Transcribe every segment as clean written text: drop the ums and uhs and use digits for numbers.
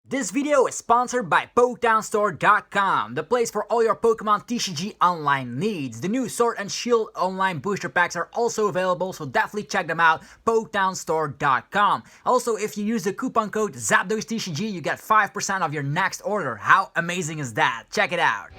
This video is sponsored by PokedownStore.com, the place for all your Pokemon TCG online needs. The new Sword and Shield online booster packs are also available, so definitely check them out, PokedownStore.com. Also, if you use the coupon code ZapDosTCG, you get 5% off your next order. How amazing is that? Check it out.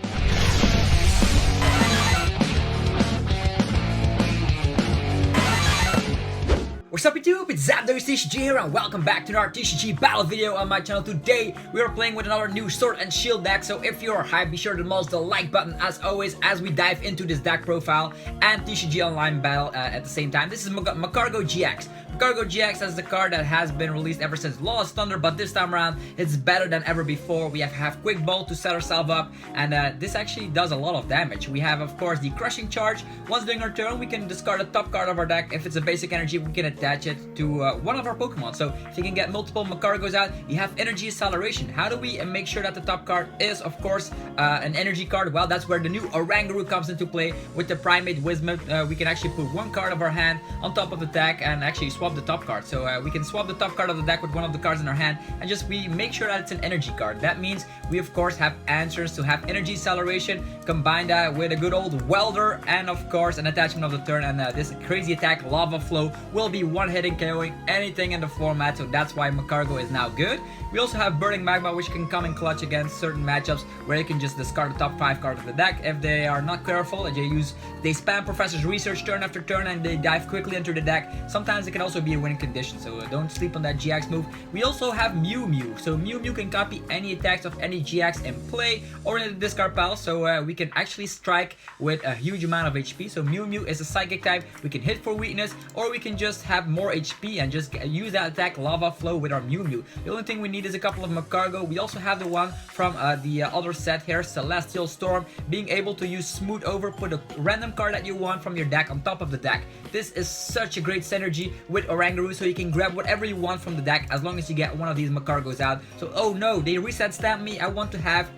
What's up YouTube, it's ZapDosTCG here and welcome back to another TCG battle video on my channel. Today we are playing with another new Sword and Shield deck, so if you're hyped, be sure to demolish the like button as always as we dive into this deck profile and TCG online battle at the same time. This is Magcargo-GX. Magcargo-GX is the card that has been released ever since Lost Thunder, but this time around it's better than ever before. We have Quick Ball to set ourselves up, and this actually does a lot of damage. We have, of course, the Crushing Charge. Once during our turn, we can discard a top card of our deck. If it's a basic energy, we can attach it to one of our Pokemon. So if you can get multiple Magcargos out, you have Energy Acceleration. How do we make sure that the top card is, of course, an energy card? Well, that's where the new Oranguru comes into play. With the Primate Wisdom, we can actually put one card of our hand on top of the deck and actually swap the top card. So we can swap the top card of the deck with one of the cards in our hand, and just we make sure that it's an energy card. That means we, of course, have answers to have Energy Acceleration, combine that with a good old Welder, and of course an attachment of the turn, and this crazy attack Lava Flow will be one-hitting KOing anything in the format, so that's why Magcargo is now good. We also have Burning Magma, which can come in clutch against certain matchups where you can just discard the top 5 cards of the deck. If they are not careful and they spam Professor's Research turn after turn and they dive quickly into the deck, sometimes it can also be a winning condition, so don't sleep on that GX move. We also have Mew Mew, so Mew Mew can copy any attacks of any GX in play or in the discard pile, so we can actually strike with a huge amount of HP. So Mew Mew is a psychic type. We can hit for weakness, or we can just have more HP and just use that attack Lava Flow with our Mew Mew. The only thing we need is a couple of Magcargo. We also have the one from the other set here, Celestial Storm, being able to use Smooth Over, put a random card that you want from your deck on top of the deck. This is such a great synergy with Oranguru, so you can grab whatever you want from the deck as long as you get one of these Magcargos out. So, oh no, they reset stamp me. I want to have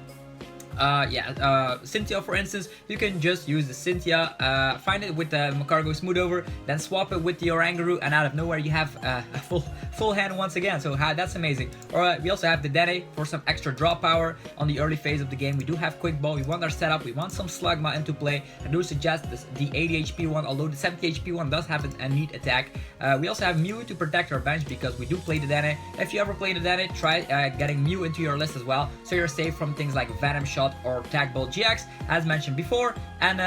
Cynthia, for instance. You can just use the Cynthia, find it with the Magcargo Smooth Over, then swap it with the Oranguru, and out of nowhere you have a full hand once again. So that's amazing. Or we also have the Dedenne for some extra draw power on the early phase of the game. We do have Quick Ball. We want our setup. We want some Slugma into play. I do suggest the 80 HP one, although the 70 HP one does have a neat attack. We also have Mew to protect our bench because we do play the Dedenne. If you ever play the Dedenne, try getting Mew into your list as well, so you're safe from things like Venom Shot or Tag Ball GX, as mentioned before. And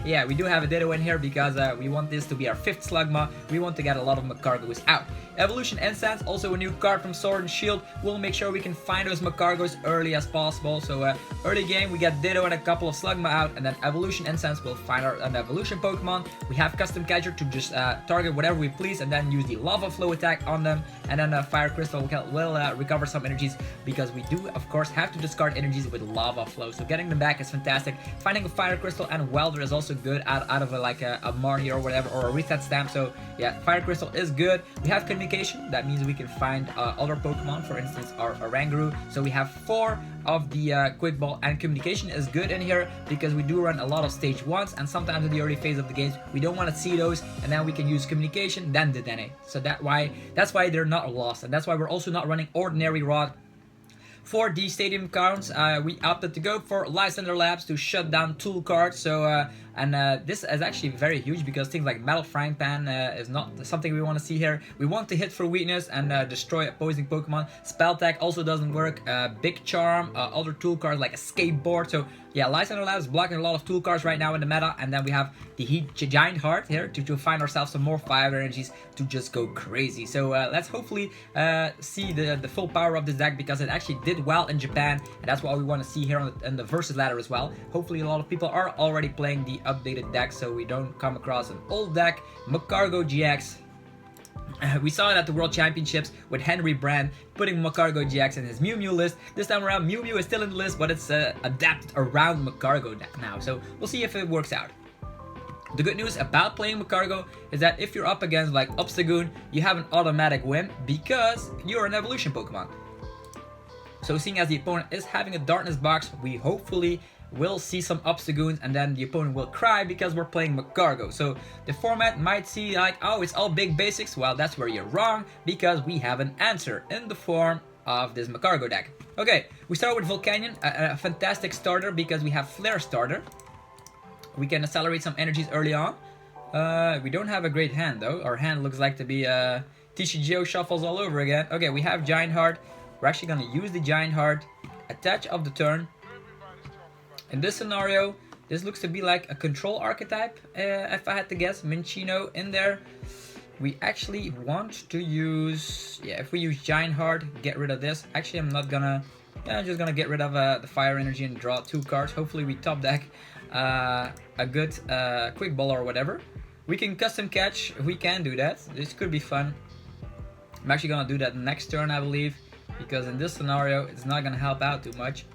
yeah, we do have a Ditto in here because we want this to be our 5th Slugma. We want to get a lot of Magcargos out. Evolution Insence, also a new card from Sword and Shield. We'll make sure we can find those Magcargos early as possible. So early game, we get Ditto and a couple of Slugma out, and then Evolution Insence will find an Evolution Pokemon. We have Custom Catcher to just target whatever we please and then use the Lava Flow attack on them, and then Fire Crystal will recover some energies because we do, of course, have to discard energies with Lava Flow. So getting them back is fantastic. Finding a Fire Crystal and Welder is also good out of a Marnie or whatever, or a reset stamp. So yeah, Fire Crystal is good. We have Communication. That means we can find other Pokemon, for instance our Oranguru. So we have 4 of the Quick Ball, and Communication is good in here because we do run a lot of stage 1s, and sometimes in the early phase of the games we don't want to see those, and then we can use Communication, then Dedenne. So that's why they're not lost, and that's why we're also not running Ordinary Rod. For the stadium counts, we opted to go for Lysander Labs to shut down tool cards. So this is actually very huge because things like Metal Frying Pan is not something we want to see here. We want to hit for weakness and destroy opposing Pokemon. Spell Tag also doesn't work. Big Charm, other tool cards like a Skateboard. So yeah, Lysander Labs blocking a lot of tool cards right now in the meta, and then we have the Giant Heart here to find ourselves some more fire energies to just go crazy. So let's hopefully see the full power of this deck because it actually did well in Japan, and that's what we want to see here on the versus ladder as well. Hopefully a lot of people are already playing the updated deck, so we don't come across an old deck. Magcargo-GX. We saw it at the World Championships with Henry Brand putting Magcargo-GX in his Mew Mew list. This time around, Mew Mew is still in the list, but it's adapted around Magcargo now. So we'll see if it works out. The good news about playing Magcargo is that if you're up against like Obstagoon, you have an automatic win because you're an evolution Pokemon. So seeing as the opponent is having a Darkness box, we hopefully will see some Obstagoons, and then the opponent will cry because we're playing Magcargo. So the format might see like, oh, it's all big basics. Well, that's where you're wrong, because we have an answer in the form of this Magcargo deck. Okay, we start with Volcanion, a fantastic starter because we have Flare starter. We can accelerate some energies early on. We don't have a great hand though. Our hand looks like to be TCG shuffles all over again. Okay, we have Giant Heart. We're actually gonna use the Giant Heart, attach of the turn. In this scenario, this looks to be like a control archetype, if I had to guess. Minccino in there. We actually want to use, yeah, if we use Giant Heart, get rid of this. Actually, I'm not gonna, yeah, I'm just gonna get rid of the fire energy and draw 2 cards. Hopefully we top deck a good quick ball or whatever. We can custom catch, we can do that. This could be fun. I'm actually gonna do that next turn, I believe, because in this scenario, it's not gonna help out too much.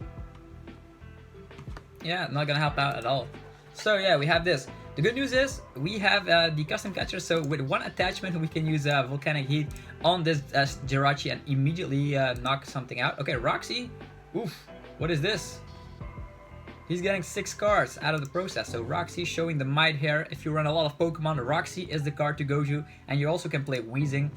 Yeah, not gonna help out at all. So yeah, we have this. The good news is we have the custom catcher, so with 1 attachment we can use volcanic heat on this Jirachi and immediately knock something out. Okay, Roxy, oof, what is this? He's getting 6 cards out of the process, so Roxy showing the might here. If you run a lot of Pokemon, Roxy is the card to go to, and you also can play Wheezing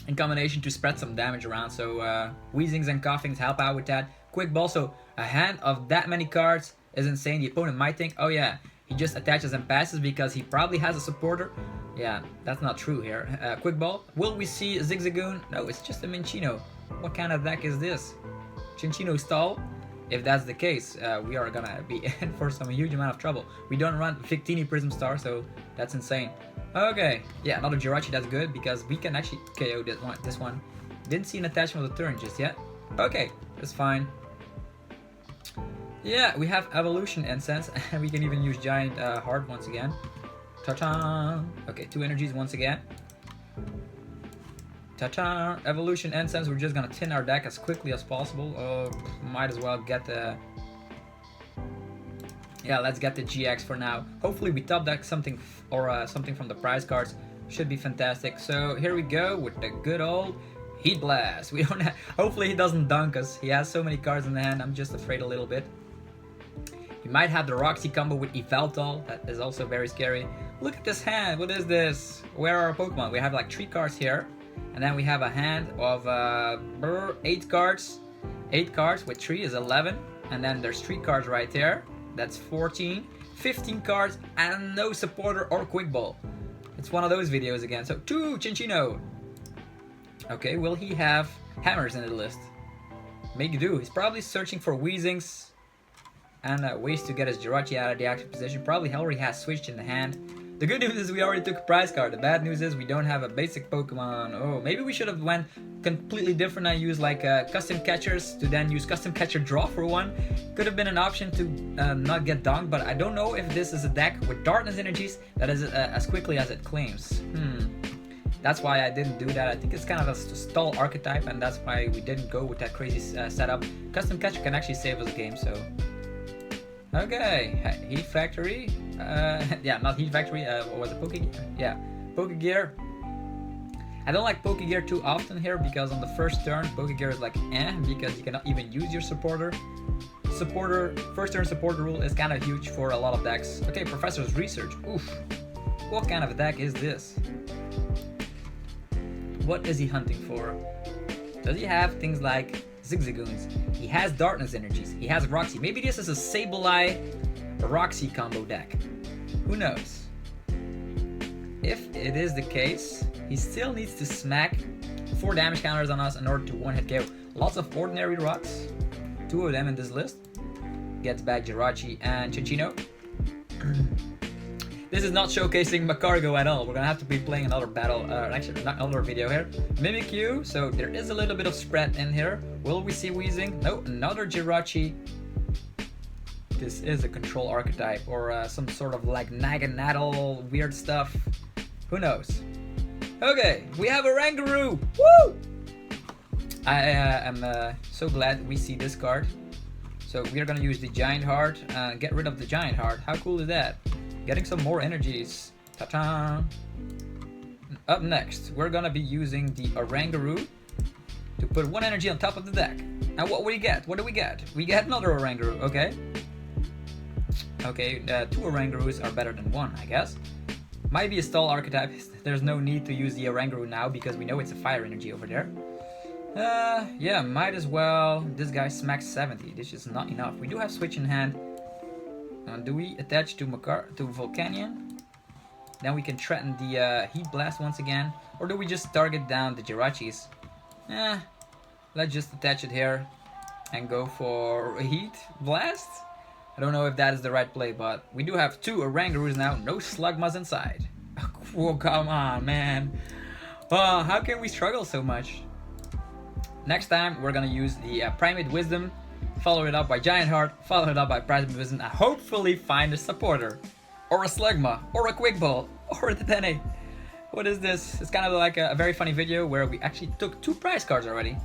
in combination to spread some damage around, so Wheezings and Coughings help out with that. Quick ball, so a hand of that many cards is insane. The opponent might think, oh yeah, he just attaches and passes because he probably has a supporter. Yeah, that's not true here. Quick ball. Will we see a Zigzagoon? No, it's just a Minccino. What kind of deck is this? Chinchino stall? If that's the case, we are gonna be in for some huge amount of trouble. We don't run Victini Prism Star, so that's insane. Okay, yeah, another Jirachi, that's good because we can actually KO this one. Didn't see an attachment of the turn just yet. Okay, that's fine. Yeah, we have Evolution Insence, and we can even use Giant Heart once again. Ta-ta! Okay, 2 energies once again. Ta-ta! Evolution Insence, we're just gonna tin our deck as quickly as possible. Might as well get the... Yeah, let's get the GX for now. Hopefully we top deck something or something from the prize cards. Should be fantastic. So here we go with the good old Heat Blast. We don't have... Hopefully he doesn't dunk us. He has so many cards in the hand, I'm just afraid a little bit. He might have the Roxy combo with Yveltal. That is also very scary. Look at this hand. What is this? Where are our Pokemon? We have like 3 cards here. And then we have a hand of 8 cards. 8 cards with 3 is 11. And then there's 3 cards right there. That's 14. 15 cards and no supporter or quick ball. It's one of those videos again. So 2 Chinchino. Okay, will he have hammers in the list? Make do. He's probably searching for Wheezings and ways to get his Jirachi out of the active position. Probably already has switched in the hand. The good news is we already took a prize card. The bad news is we don't have a basic Pokemon. Oh, maybe we should have went completely different and used like custom catchers to then use custom catcher draw for 1. Could have been an option to not get dunked, but I don't know if this is a deck with darkness energies that is as quickly as it claims. That's why I didn't do that. I think it's kind of a stall archetype, and that's why we didn't go with that crazy setup. Custom catcher can actually save us a game, so... Okay, Heat Factory. Yeah, not Heat Factory. What was it? Pokegear? Yeah, Pokegear. I don't like Pokegear too often here because on the first turn, Pokegear is like because you cannot even use your supporter. First turn supporter rule is kind of huge for a lot of decks. Okay, Professor's Research. Oof. What kind of a deck is this? What is he hunting for? Does he have things like Zigzagoons? He has Darkness Energies. He has Roxy. Maybe this is a Sableye Roxy combo deck. Who knows? If it is the case, he still needs to smack 4 damage counters on us in order to 1-hit KO. Lots of ordinary rocks. 2 of them in this list. Gets back Jirachi and Chinchino. This is not showcasing Magcargo at all. We're gonna have to be playing another battle, actually not another video here. Mimikyu, so there is a little bit of spread in here. Will we see Wheezing? No, another Jirachi. This is a control archetype or some sort of like Naganadel weird stuff. Who knows? Okay, we have Oranguru! Woo! I am so glad we see this card. So we are gonna use the Giant Heart and get rid of the Giant Heart. How cool is that? Getting some more energies. Ta-ta! Up next, we're gonna be using the Oranguru to put 1 energy on top of the deck. And what do we get? What do we get? We get another Oranguru, okay? Okay, 2 Orangurus are better than 1, I guess. Might be a stall archetype. There's no need to use the Oranguru now because we know it's a fire energy over there. Yeah, might as well. This guy smacks 70. This is not enough. We do have switch in hand. Do we attach to Volcanion? Then we can threaten the Heat Blast once again. Or do we just target down the Jirachis? Let's just attach it here and go for a Heat Blast. I don't know if that is the right play, but we do have 2 Orangurus now. No Slugmas inside. Oh, come on, man. Oh, how can we struggle so much? Next time, we're gonna use the Primate Wisdom, follow it up by Giant Heart, follow it up by Prism Wisdom, and hopefully find a supporter. Or a Slugma, or a Quick Ball, or a Dedenne. What is this? It's kind of like a very funny video where we actually took 2 prize cards already.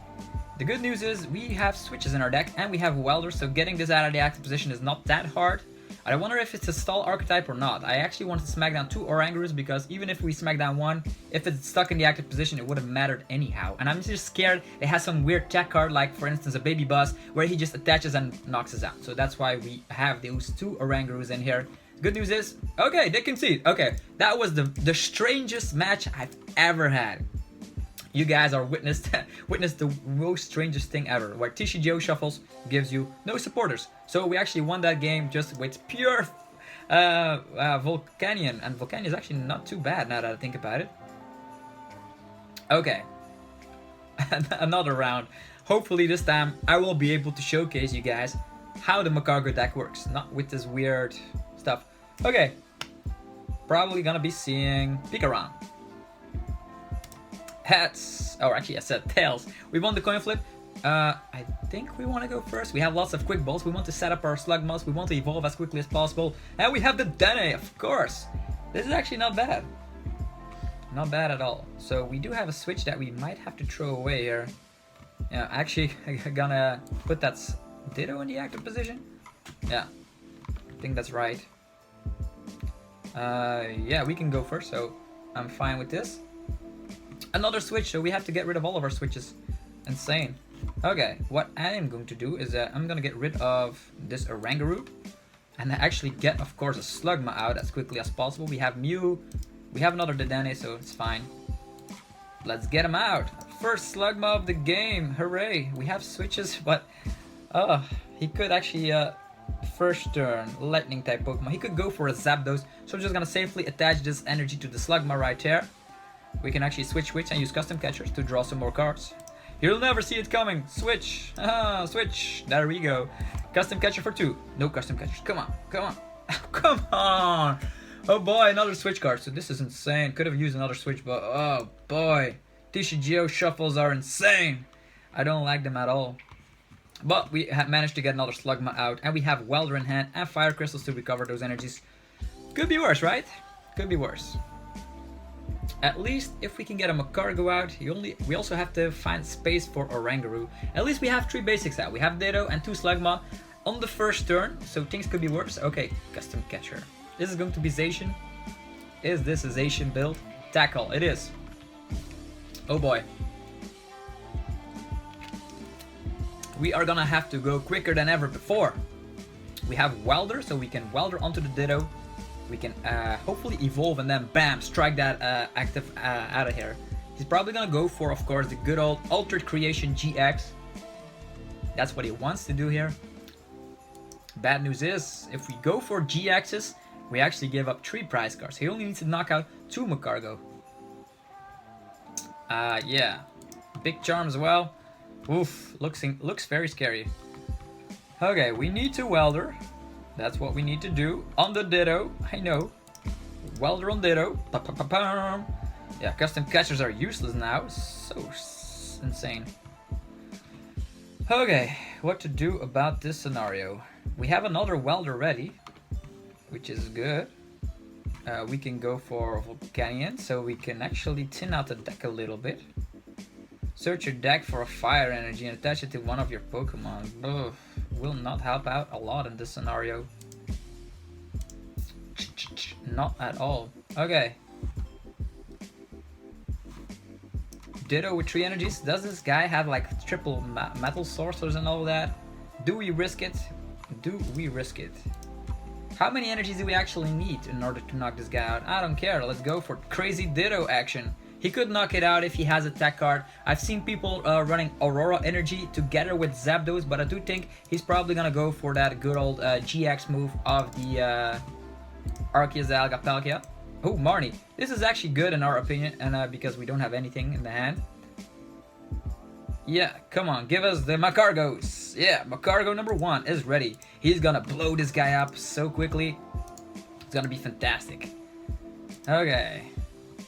The good news is we have switches in our deck and we have Welder, so getting this out of the active position is not that hard. I wonder if it's a stall archetype or not. I actually wanted to smack down 2 Orangurus because even if we smack down 1, if it's stuck in the active position, it would have mattered anyhow. And I'm just scared it has some weird tech card, like for instance a Baby Boss, where he just attaches and knocks us out. So that's why we have those 2 Orangurus in here. Good news is, okay, they concede. Okay, that was the strangest match I've ever had. You guys are witness the most strangest thing ever, where TCG shuffles gives you no supporters. So we actually won that game just with pure Volcanion, and Volcanion is actually not too bad now that I think about it. Okay, another round. Hopefully this time I will be able to showcase you guys how the Magcargo deck works, not with this weird stuff. Okay, probably gonna be seeing Pikaran. Heads, or actually I said tails. We won the coin flip. I think we want to go first. We have lots of quick balls. We want to set up our Slugmas. We want to evolve as quickly as possible. And we have the Dedenne, of course. This is actually not bad. Not bad at all. So we do have a switch that we might have to throw away here. Yeah, actually I'm gonna put that Ditto in the active position. Yeah, I think that's right. Yeah, we can go first, so I'm fine with this. Another switch, so we have to get rid of all of our switches. Insane. Okay, what I am going to do is I'm gonna get rid of this Oranguru and actually get, of course, a Slugma out as quickly as possible. We have Mew, we have another Dedenne, so it's fine. Let's get him out. First Slugma of the game, hooray. We have switches, but he could actually first turn lightning type Pokemon. He could go for a Zapdos, so I'm just gonna safely attach this energy to the Slugma right here. We can actually switch and use custom catchers to draw some more cards. You'll never see it coming. Switch. Switch. There we go. Custom catcher for 2. No custom catchers. Come on. Come on. Come on. Oh boy, another switch card. So this is insane. Could have used another switch, but oh boy. TCG shuffles are insane. I don't like them at all. But we have managed to get another Slugma out. And we have Welder in hand and Fire Crystals to recover those energies. Could be worse, right? Could be worse. At least if we can get a Magcargo out, we also have to find space for Oranguru. At least we have 3 basics out. We have Ditto and 2 Slugma on the first turn, so things could be worse. Okay, custom catcher. This is going to be Zacian. Is this a Zacian build? Tackle, it is. Oh boy. We are gonna have to go quicker than ever before. We have Welder, so we can Welder onto the Ditto. We can hopefully evolve and then bam, strike that active out of here. He's probably gonna go for, of course, the good old Altered Creation GX. That's what he wants to do here. Bad news is, if we go for GXs, we actually give up 3 prize cards. He only needs to knock out 2 Magcargo. Yeah, big charm as well. Oof, looks very scary. Okay, we need to Welder. That's what we need to do. On the Ditto, I know. Welder on Ditto. Yeah, custom catchers are useless now. So insane. Okay, what to do about this scenario? We have another Welder ready, which is good. We can go for Volcanion, so we can actually thin out the deck a little bit. Search your deck for a fire energy and attach it to one of your Pokemon. Ugh, will not help out a lot in this scenario. Not at all. Okay. Ditto with 3 energies. Does this guy have like triple metal sorcerers and all that? Do we risk it? Do we risk it? How many energies do we actually need in order to knock this guy out? I don't care. Let's go for crazy Ditto action. He could knock it out if he has a tech card. I've seen people running Aurora Energy together with Zapdos, but I do think he's probably gonna go for that good old GX move of the Arceus Palkia. Oh, Marnie. This is actually good in our opinion, and because we don't have anything in the hand. Yeah, come on, give us the Magcargos. Yeah, Magcargo number 1 is ready. He's gonna blow this guy up so quickly. It's gonna be fantastic. Okay.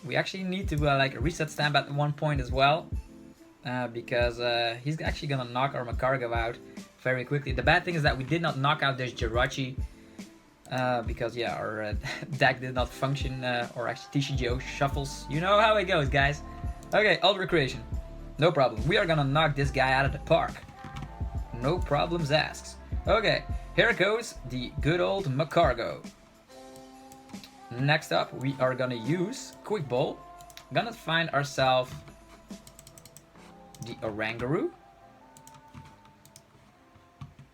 We actually need to like reset stamp at one point as well. Because he's actually gonna knock our Magcargo out very quickly. The bad thing is that we did not knock out this Jirachi. Because yeah, our deck did not function, or actually TCG shuffles. You know how it goes, guys. Okay, Ultra Creation. No problem. We are gonna knock this guy out of the park. No problems asked. Okay, here goes the good old Magcargo. Next up, we are gonna use Quick Ball. Gonna find ourselves the Oranguru.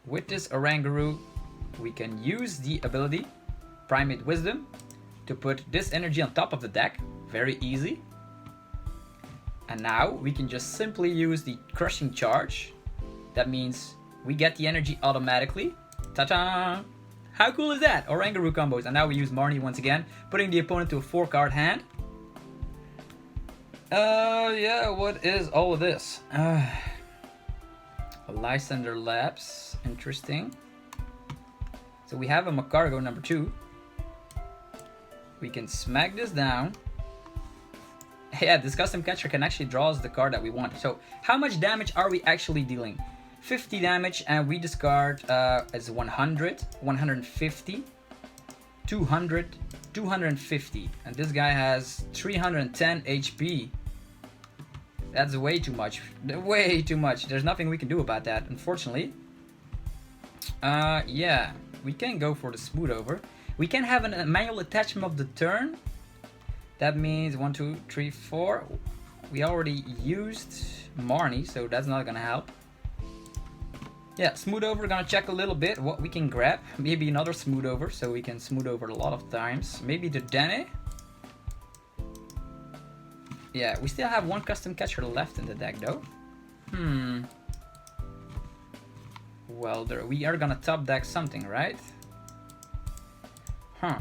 With this Oranguru, we can use the ability Primate Wisdom to put this energy on top of the deck. Very easy. And now we can just simply use the Crushing Charge. That means we get the energy automatically. Ta-ta! How cool is that? Oranguru combos. And now we use Marnie once again, putting the opponent to a 4-card hand. Yeah, what is all of this? Lysander Labs. Interesting. So we have a Magcargo number 2. We can smack this down. Yeah, this custom catcher can actually draw us the card that we want. So how much damage are we actually dealing? 50 damage, and we discard as 100, 150, 200, 250. And this guy has 310 HP. That's way too much. Way too much. There's nothing we can do about that, unfortunately. Yeah, we can go for the smooth over. We can have a manual attachment of the turn. That means 1, 2, 3, 4. We already used Marnie, so that's not gonna help. Yeah, smooth over, gonna check a little bit what we can grab. Maybe another smooth over, so we can smooth over a lot of times. Maybe the Dedenne. Yeah, we still have one custom catcher left in the deck though. Welder, we are gonna top deck something, right? Huh.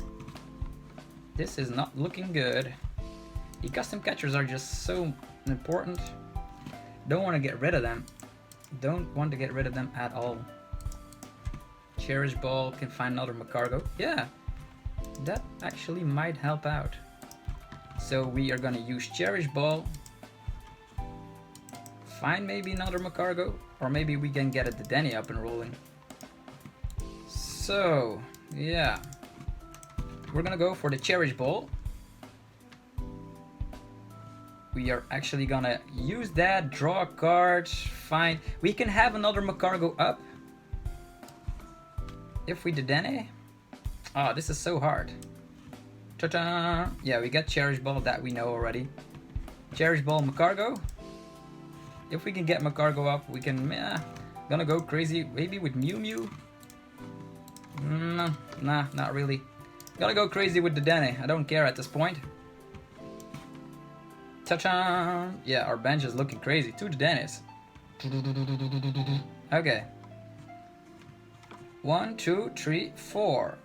This is not looking good. The custom catchers are just so important. Don't want to get rid of them. Don't want to get rid of them at all. Cherish Ball can find another Magcargo. Yeah, that actually might help out. So we are gonna use Cherish Ball. Find maybe another Magcargo, or maybe we can get a Dedenne up and rolling. So yeah. We're gonna go for the Cherish Ball. We are actually gonna use that, draw a card, fine. We can have another Magcargo up. If we Dedenne. Oh, this is so hard. Ta-da! Yeah, we got Cherish Ball, that we know already. Cherish Ball, Magcargo. If we can get Magcargo up, we can, gonna go crazy, maybe with Mew. Nah, not really. Gotta go crazy with the Dedenne. I don't care at this point. Ta-cha! Yeah, our bench is looking crazy. 2 Dedennes. Okay. 1, 2, 3, 4.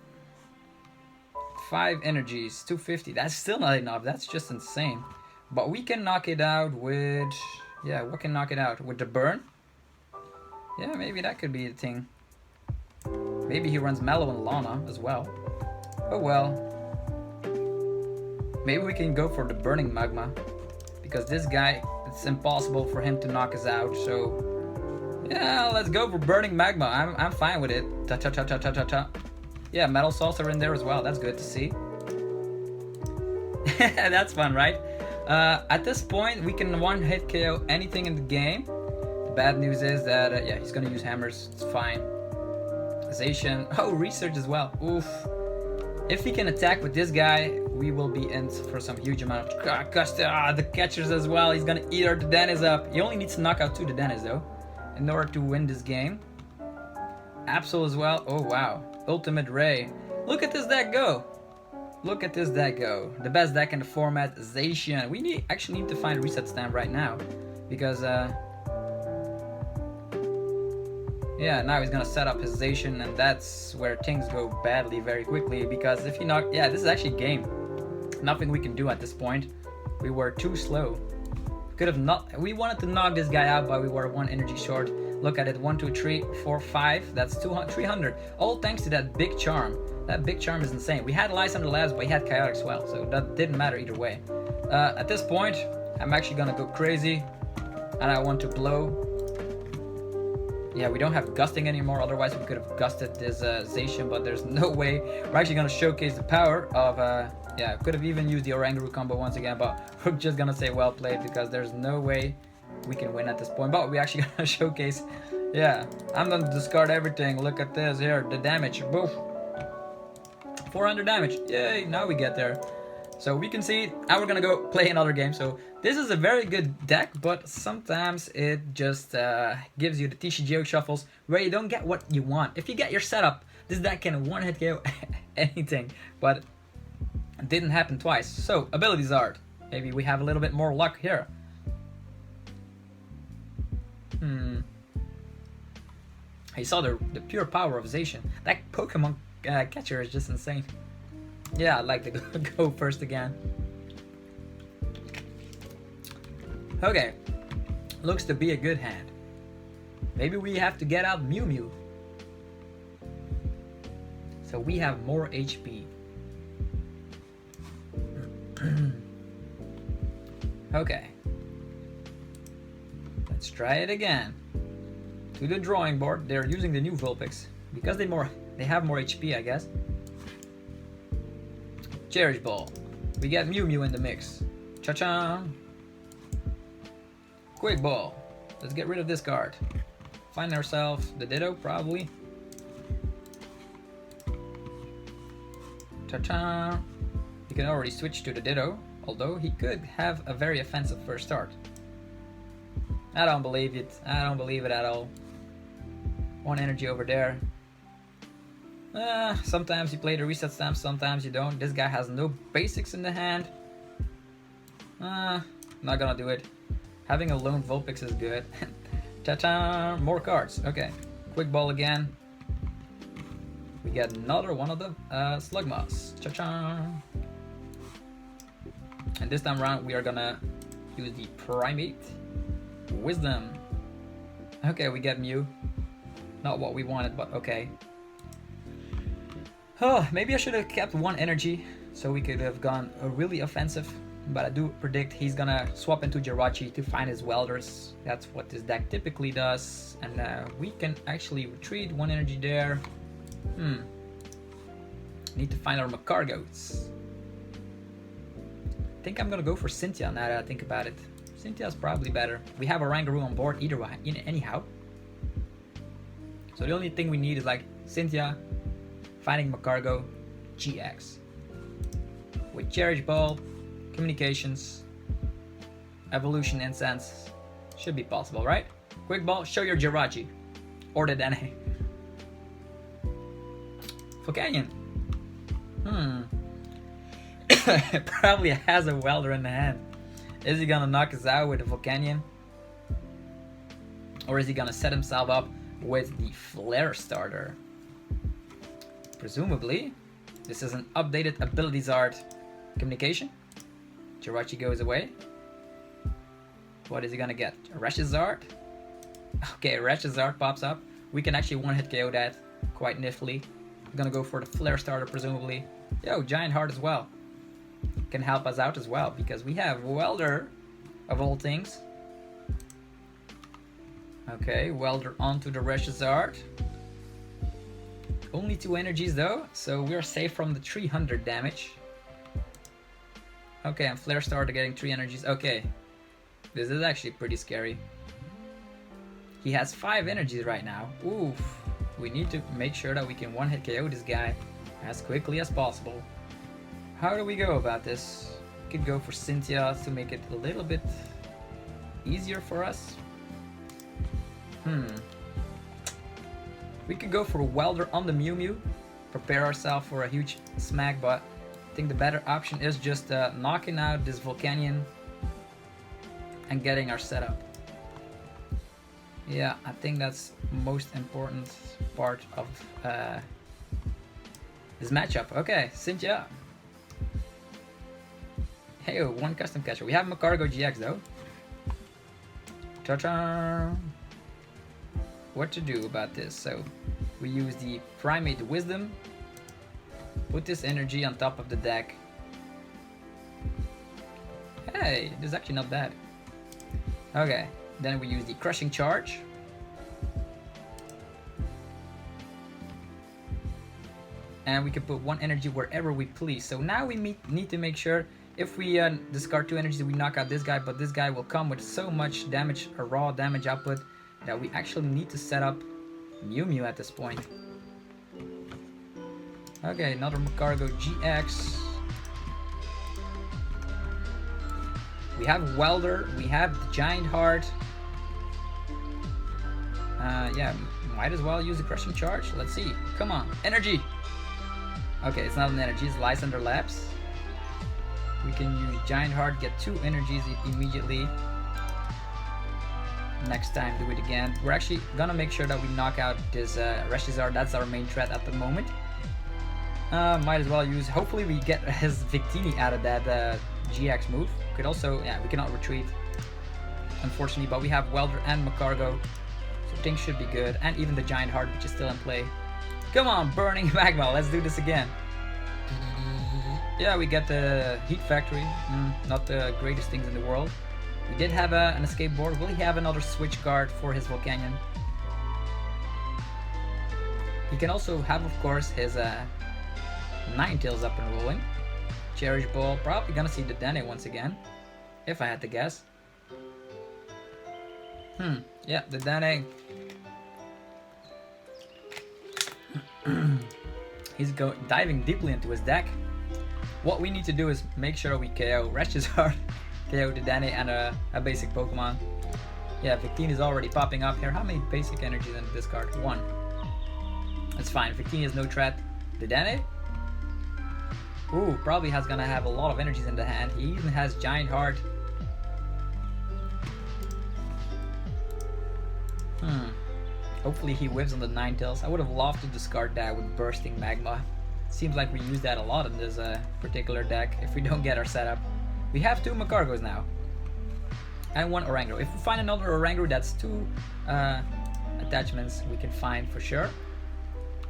5 energies. 250. That's still not enough. That's just insane. But we can knock it out with... Yeah, what can knock it out? With the burn? Yeah, maybe that could be the thing. Maybe he runs Mallow and Lana as well. Oh well. Maybe we can go for the Burning Magma. Because this guy, it's impossible for him to knock us out. So, yeah, let's go for Burning Magma. I'm fine with it. Ta-ta-ta-ta-ta-ta-ta. Yeah, Metal Saucer in there as well. That's good to see. That's fun, right? At this point, we can one-hit KO anything in the game. The bad news is that, yeah, he's gonna use hammers. It's fine. Zation. Oh, research as well. Oof. If he can attack with this guy, we will be in for some huge amount of the catchers as well. He's gonna eat our Dedennes up. He only needs to knock out 2 Dedennes though, in order to win this game. Absol as well. Oh wow. Ultimate Ray. Look at this deck go. Look at this deck go. The best deck in the format, Zacian. We actually need to find a reset stamp right now. Because, yeah, now he's gonna set up his Zacian, and that's where things go badly very quickly. Because if he knock, yeah, this is actually game. Nothing we can do at this point. We were too slow. Could have not. We wanted to knock this guy out, but we were 1 energy short. Look at it, 1, 2, 3, 4, 5. That's 300. All thanks to that big charm. That big charm is insane. We had Lysander Labs, but he had Chaotic as well, so that didn't matter either way. At this point, I'm actually gonna go crazy, and I want to blow. Yeah, we don't have gusting anymore, otherwise we could have gusted this Zacian, but there's no way. We're actually gonna showcase the power of, yeah, could have even used the Oranguru combo once again, but we're just gonna say well played, because there's no way we can win at this point. But we actually gonna showcase, yeah, I'm gonna discard everything. Look at this here, the damage, woof. 400 damage, yay, now we get there. So we can see, now we're gonna go play another game. So this is a very good deck, but sometimes it just gives you the TCG shuffles where you don't get what you want. If you get your setup, this deck can one-hit KO anything, but it didn't happen twice. So, abilities art. Maybe we have a little bit more luck here. I saw the pure power of Zacian. That Pokemon catcher is just insane. Yeah, I'd like to go first again. Okay, looks to be a good hand. Maybe we have to get out Mew Mew. So we have more HP. Okay. Let's try it again. To the drawing board. They're using the new Vulpix because they have more HP, I guess. Cherish Ball. We got Mew Mew in the mix. Cha-cha. Quick Ball. Let's get rid of this card. Find ourselves the Ditto, probably. Cha-cha. You can already switch to the Ditto, although he could have a very offensive first start. I don't believe it. I don't believe it at all. 1 energy over there. Sometimes you play the reset stamp, sometimes you don't. This guy has no basics in the hand. Not gonna do it. Having a lone Vulpix is good. Ta-ta! More cards. Okay. Quick Ball again. We get another one of the Slugmas. Cha-cha! And this time around we are gonna use the Primate. Wisdom. Okay, we get Mew. Not what we wanted, but okay. Oh, maybe I should have kept 1 energy so we could have gone really offensive. But I do predict he's gonna swap into Jirachi to find his Welders. That's what this deck typically does. And we can actually retreat 1 energy there. Need to find our Magcargos. I think I'm gonna go for Cynthia now that I think about it. Cynthia's probably better. We have Oranguru on board either way, anyhow. So the only thing we need is like Cynthia, finding Magcargo-GX. With Cherish Ball, Communications, Evolution Insence, should be possible, right? Quick Ball, show your Jirachi. Or the Dedenne. Volcanion. Probably has a Welder in the hand. Is he gonna knock us out with a Volcanion? Or is he gonna set himself up with the Flare Starter? Presumably, this is an updated abilities art. Communication. Jirachi goes away. What is he gonna get? A Reshizard? Okay, Reshizard pops up. We can actually one-hit KO that quite niftily. I'm gonna go for the Flare Starter, presumably. Yo, Giant Heart as well. Can help us out as well, because we have Welder, of all things. Okay, Welder onto the Reshizard. Only 2 energies though, so we're safe from the 300 damage. Okay, and Flare Starter getting 3 energies. Okay, this is actually pretty scary. He has 5 energies right now. Oof. We need to make sure that we can one-hit KO this guy as quickly as possible. How do we go about this? We could go for Cynthia to make it a little bit easier for us. We could go for a Welder on the Mew Mew. Prepare ourselves for a huge smack, but I think the better option is just knocking out this Volcanion and getting our setup. Yeah, I think that's most important part of this matchup. Okay, Cynthia. Hey, one custom catcher. We have Magcargo-GX though. Ta-ta! What to do about this? So we use the Primate Wisdom. Put this energy on top of the deck. Hey, this is actually not bad. Okay, then we use the Crushing Charge. And we can put one energy wherever we please. So now we need to make sure if we discard 2 energies, we knock out this guy, but this guy will come with so much damage, a raw damage output, that we actually need to set up Mew Mew at this point. Okay, another Magcargo-GX. We have Welder, we have the Giant Heart. Yeah, might as well use the Crushing Charge. Let's see. Come on, energy! Okay, it's not an energy, it's Lysander Lapse. We can use Giant Heart, get 2 energies immediately. Next time, do it again. We're actually gonna make sure that we knock out this Reshizard. That's our main threat at the moment. Might as well use, hopefully we get his Victini out of that GX move. Could also, yeah, we cannot retreat, unfortunately, but we have Welder and Magcargo, so things should be good. And even the Giant Heart, which is still in play. Come on, Burning Magma, let's do this again. Yeah, we get the Heat Factory, not the greatest things in the world. We did have an escape board. Will he have another switch card for his Volcanion? He can also have, of course, his Ninetales up and rolling. Cherish Ball, probably gonna see the Dedenne once again, if I had to guess. Yeah, the Dedenne. He's diving deeply into his deck. What we need to do is make sure we KO Reshizard, KO the Dedenne, and a basic Pokemon. Yeah, Victini is already popping up here. How many basic energies in this card? 1. That's fine. Victini is no threat. The Dedenne? Ooh, probably gonna have a lot of energies in the hand. He even has Giant Heart. Hopefully he whiffs on the Ninetales. I would have loved to discard that with Bursting Magma. Seems like we use that a lot in this particular deck if we don't get our setup. We have 2 Magcargos now. And 1 Oranguru. If we find another Oranguru, that's 2 attachments we can find for sure.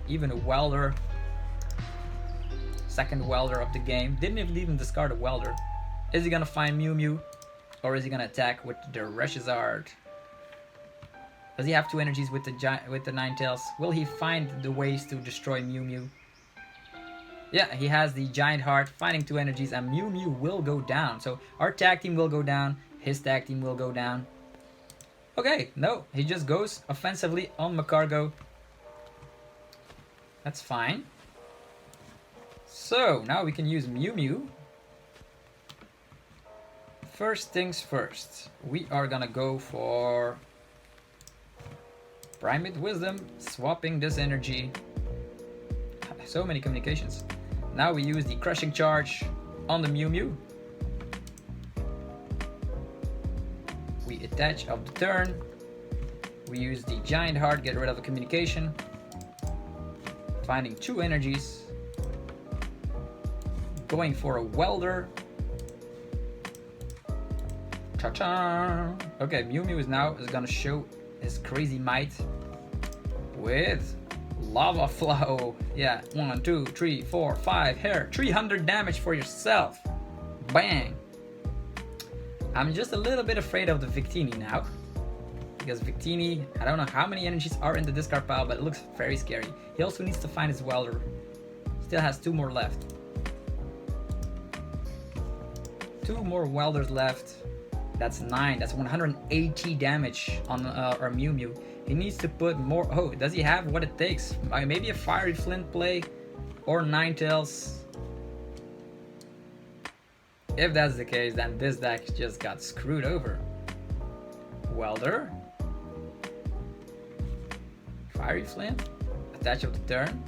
Even a Welder. Second Welder of the game. Didn't even discard a Welder. Is he gonna find Mew Mew? Or is he gonna attack with the Reshizard? Does he have 2 energies with the Ninetales? Will he find the ways to destroy Mew Mew? Yeah, he has the Giant Heart, finding 2 energies, and Mew Mew will go down. So our tag team will go down, his tag team will go down. Okay, no, he just goes offensively on Magcargo. That's fine. So now we can use Mew Mew. First things first, we are gonna go for Primate Wisdom, swapping this energy. So many communications. Now we use the Crushing Charge on the Mew Mew. We attach of the turn. We use the Giant Heart, get rid of the communication. Finding 2 energies. Going for a Welder. Cha-cha! Okay, Mew Mew is gonna show his crazy might with Lava Flow. Yeah, 1, 2, 3, 4, 5 hair. 300 damage for yourself. Bang! I'm just a little bit afraid of the Victini now. Because Victini, I don't know how many energies are in the discard pile, but it looks very scary. He also needs to find his Welder. Still has 2 more left. 2 more Welders left. That's 9. That's 180 damage on our Mew Mew. He needs to put more. Oh, does he have what it takes? Maybe a Fiery Flint play or Ninetales. If that's the case, then this deck just got screwed over. Welder. Fiery Flint. Attach of the turn.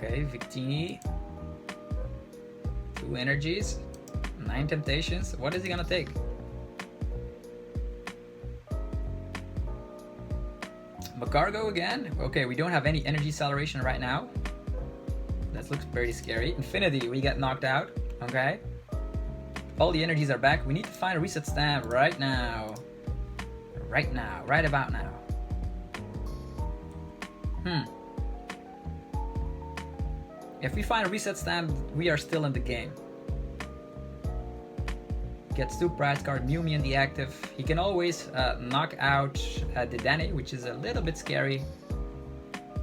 Okay, Victini. 2 energies. 9 temptations. What is he gonna take? Magcargo again. Okay, we don't have any energy acceleration right now. That looks pretty scary. Infinity, we get knocked out. Okay. All the energies are back. We need to find a reset stamp right now. Right now. Right about now. If we find a reset stamp, we are still in the game. Gets 2 prize card, Mew in the active. He can always knock out Dedenne, which is a little bit scary.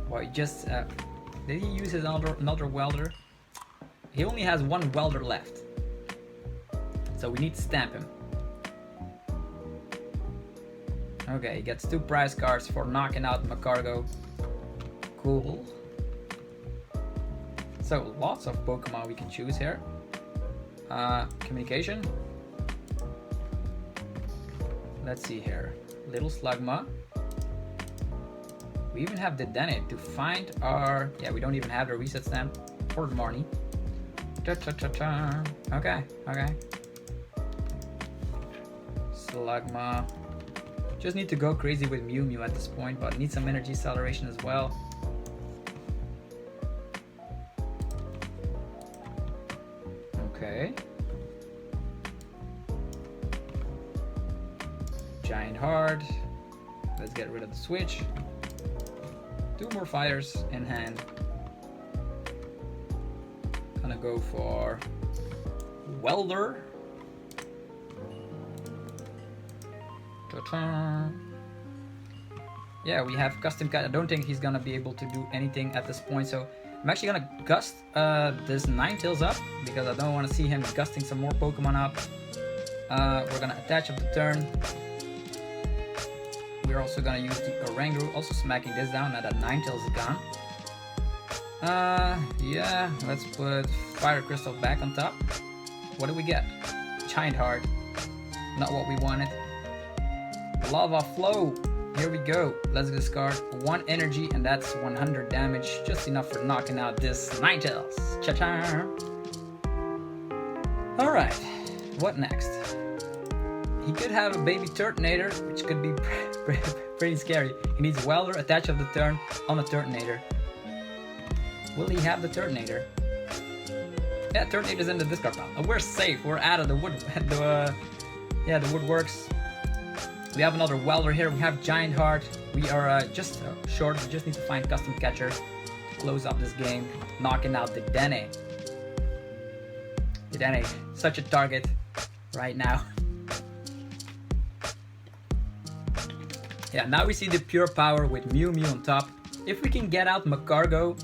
Well, he just did he use his another welder? He only has 1 welder left, so we need to stamp him. Okay, he gets 2 prize cards for knocking out Magcargo. Cool. So lots of Pokemon we can choose here. Communication. Let's see here. Little Slugma. We even have Dedenne to find our... Yeah, we don't even have the reset stamp. Or Marnie. Okay, okay. Slugma. Just need to go crazy with Mew at this point, but need some energy acceleration as well. Okay. Giant Hard. Let's get rid of the switch. 2 more fires in hand. Gonna go for Welder. Yeah, we have custom cat. I don't think he's gonna be able to do anything at this point, so I'm actually gonna gust this Ninetales up because I don't want to see him gusting some more Pokemon up. We're gonna attach up the turn. We're also gonna use the Oranguru, also smacking this down now that Ninetales is gone. Yeah, let's put Fire Crystal back on top. What do we get? Giant Heart. Not what we wanted. Lava Flow. Here we go. Let's discard 1 energy, and that's 100 damage. Just enough for knocking out this Ninetales. Cha-cha! Alright, what next? He could have a baby Turtonator, which could be pretty scary. He needs Welder, attach of the turn on a Turtonator. Will he have the Turtonator? Yeah, Turtonator's in the discard pile. Oh, we're safe. We're out of the wood. Yeah, the woodworks. We have another Welder here. We have Giant Heart. We are just short. We just need to find custom catcher to close up this game, knocking out the Dedenne. Dedenne, such a target right now. Yeah, now we see the pure power with Mew on top. If we can get out Magcargo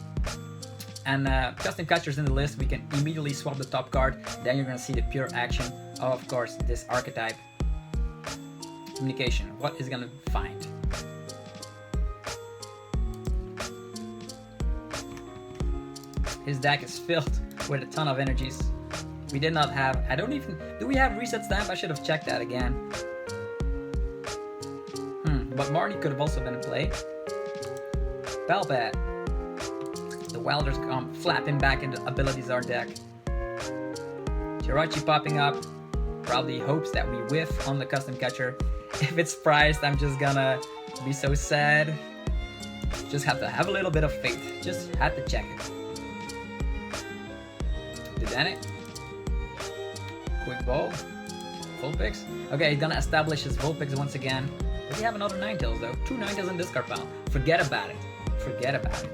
and custom catchers in the list, we can immediately swap the top card. Then you're gonna see the pure action of course, this archetype. Communication. What is he gonna find? His deck is filled with a ton of energies. We did not have... I don't even... Do we have reset stamp? I should have checked that again. But Marnie could have also been in play. Palpat. The Welders come flapping back into Abilities Art deck. Jirachi popping up. Probably hopes that we whiff on the custom catcher. If it's priced, I'm just gonna be so sad. Just have to have a little bit of faith. Just had to check it. Dedenne. Quick ball. Vulpix. Okay, he's gonna establish his Vulpix once again. Does he have another Ninetales though? 2 Ninetales in discard pile. Forget about it. Forget about it.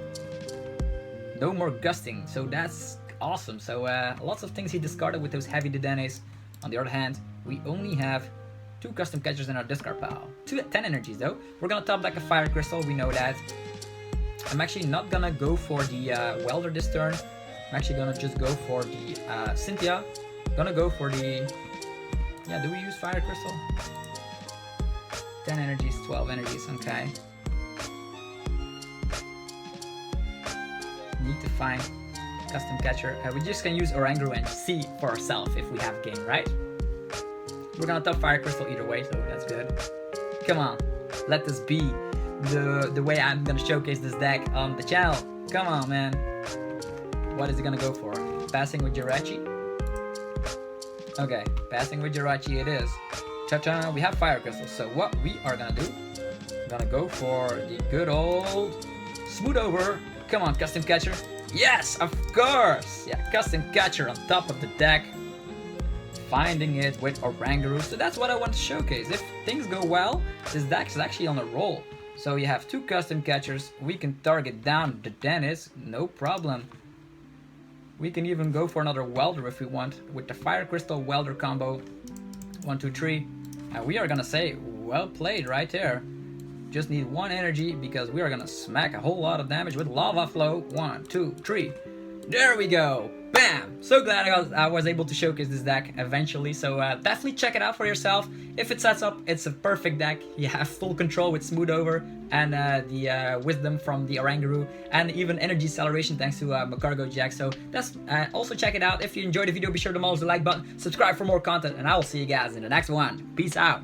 No more gusting, so that's awesome. So lots of things he discarded with those heavy Dedennes. On the other hand, we only have 2 custom catchers in our discard pile. 10 energies though. We're gonna top deck a Fire Crystal, we know that. I'm actually not gonna go for the Welder this turn. I'm actually gonna just go for the Cynthia. Gonna go for the... Yeah, do we use Fire Crystal? 10 energies, 12 energies, okay. Need to find custom catcher. We just can use Oranguru and see for ourselves if we have game, right? We're gonna top Fire Crystal either way, so that's good. Come on, let this be the way I'm gonna showcase this deck on the channel. Come on, man. What is it gonna go for? Passing with Jirachi? Okay, passing with Jirachi it is. Cha-cha, we have Fire Crystals, so what we are gonna do, we're gonna go for the good old Smooth Over. Come on, Custom Catcher. Yes, of course! Yeah, Custom Catcher on top of the deck. Finding it with Oranguru, so that's what I want to showcase. If things go well, this deck is actually on a roll. So you have 2 Custom Catchers, we can target down the Dennis, no problem. We can even go for another Welder if we want, with the Fire Crystal Welder combo. 1, 2, 3. And we are gonna say, well played right there. Just need 1 energy because we are gonna smack a whole lot of damage with Lava Flow. 1, 2, 3. There we go. Bam! So glad I was able to showcase this deck eventually, so definitely check it out for yourself. If it sets up, it's a perfect deck. You have full control with Smooth Over and the Wisdom from the Oranguru, and even Energy Acceleration thanks to Magcargo-GX. So that's also check it out. If you enjoyed the video, be sure to demolish the like button, subscribe for more content, and I will see you guys in the next one. Peace out!